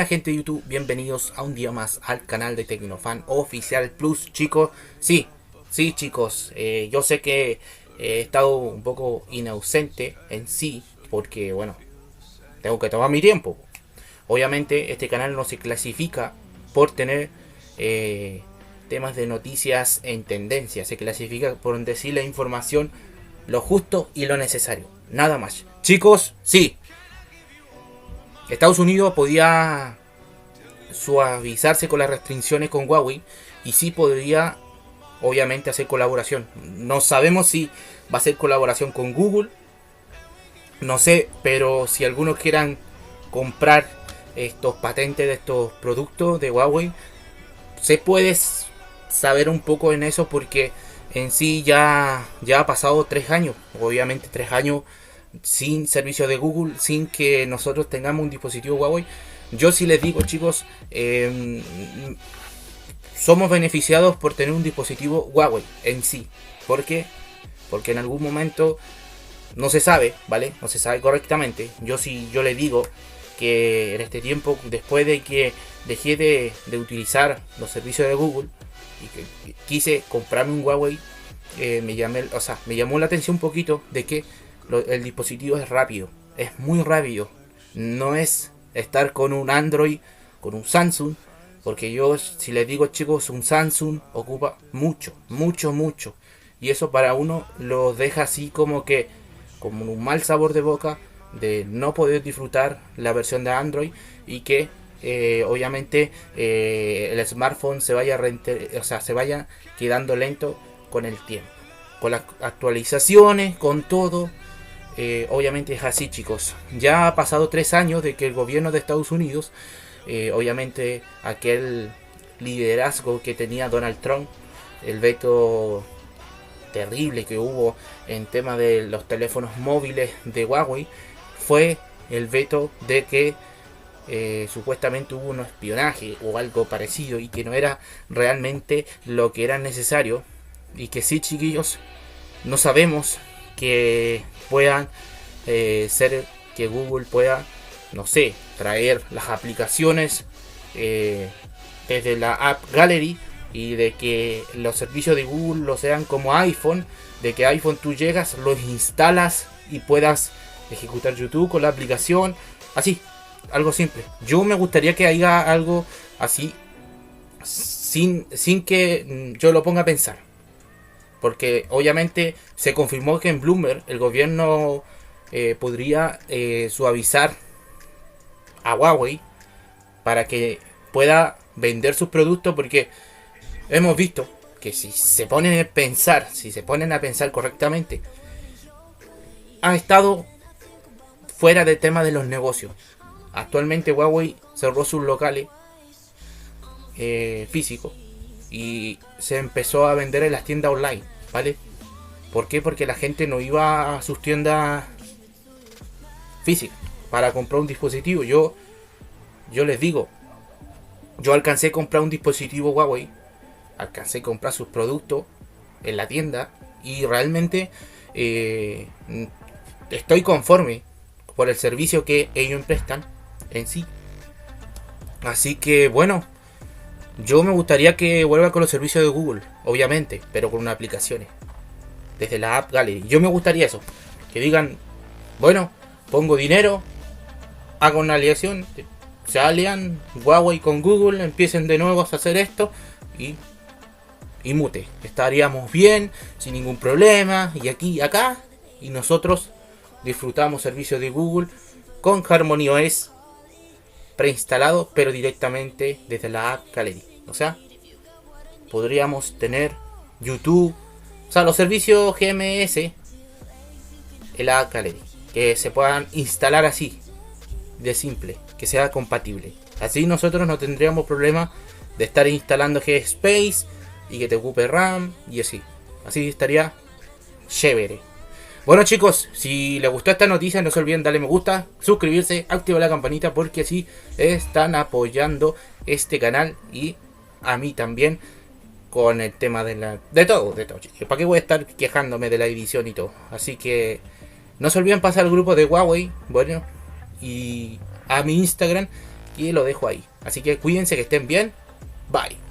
gente de YouTube, bienvenidos a un día más al canal de Tecno Fan Oficial Plus, chicos. Sí, chicos, yo sé que he estado un poco inausente en sí, porque bueno, tengo que tomar mi tiempo. Obviamente este canal no se clasifica por tener temas de noticias en tendencia, se clasifica por decir la información, lo justo y lo necesario, nada más. Chicos, sí, Estados Unidos podía suavizarse con las restricciones con Huawei y sí podría obviamente hacer colaboración. No sabemos si va a ser colaboración con Google, no sé, pero si algunos quieran comprar estos patentes de estos productos de Huawei, se puede saber un poco en eso, porque en sí ya ha pasado 3 años, obviamente 3 años sin servicio de Google, sin que nosotros tengamos un dispositivo Huawei. Yo sí les digo, chicos, somos beneficiados por tener un dispositivo Huawei en sí. ¿Por qué? Porque en algún momento no se sabe, ¿vale? No se sabe correctamente. Yo les digo que en este tiempo, después de que dejé de utilizar los servicios de Google y que quise comprarme un Huawei, me llamó la atención un poquito de que el dispositivo es rápido, es muy rápido. No es estar con un Android, con un Samsung, porque yo, si les digo, chicos, un Samsung ocupa mucho. Y eso para uno lo deja así como un mal sabor de boca, de no poder disfrutar la versión de Android y que obviamente el smartphone se vaya quedando lento con el tiempo, con las actualizaciones, con todo. Obviamente es así, chicos. Ya ha pasado 3 años de que el gobierno de Estados Unidos, obviamente aquel liderazgo que tenía Donald Trump, el veto terrible que hubo en tema de los teléfonos móviles de Huawei, fue el veto de que supuestamente hubo un espionaje o algo parecido y que no era realmente lo que era necesario. Y que sí, chiquillos, no sabemos que puedan ser que Google pueda, no sé, traer las aplicaciones desde la App Gallery, y de que los servicios de Google lo sean como iPhone, de que iPhone tú llegas, los instalas y puedas ejecutar YouTube con la aplicación, así, algo simple. Yo me gustaría que haya algo así, sin que yo lo ponga a pensar. Porque obviamente se confirmó que en Bloomberg el gobierno podría suavizar a Huawei para que pueda vender sus productos, porque hemos visto que si se ponen a pensar correctamente, ha estado fuera del tema de los negocios. Actualmente Huawei cerró sus locales físicos y se empezó a vender en las tiendas online, ¿vale? ¿Por qué? Porque la gente no iba a sus tiendas físicas para comprar un dispositivo. Yo les digo, yo alcancé a comprar un dispositivo Huawei, alcancé a comprar sus productos en la tienda y realmente estoy conforme por el servicio que ellos prestan en sí. Así que bueno, yo me gustaría que vuelva con los servicios de Google, obviamente, pero con unas aplicaciones desde la App Gallery. Yo me gustaría eso, que digan, bueno, pongo dinero, hago una aliación, se alian Huawei con Google, empiecen de nuevo a hacer esto y mute. Estaríamos bien, sin ningún problema, y aquí y acá, y nosotros disfrutamos servicios de Google con Harmony OS preinstalado, pero directamente desde la App Gallery. O sea, podríamos tener YouTube, o sea, los servicios GMS en la App Gallery, que se puedan instalar así, de simple, que sea compatible. Así nosotros no tendríamos problema de estar instalando G-Space y que te ocupe RAM y así. Así estaría chévere. Bueno, chicos, si les gustó esta noticia, no se olviden darle me gusta, suscribirse, activar la campanita, porque así están apoyando este canal y a mí también con el tema de todo, chicos. ¿Para qué voy a estar quejándome de la edición y todo? Así que no se olviden pasar al grupo de Huawei, bueno, y a mi Instagram, Y lo dejo ahí. Así que cuídense, que estén bien. Bye.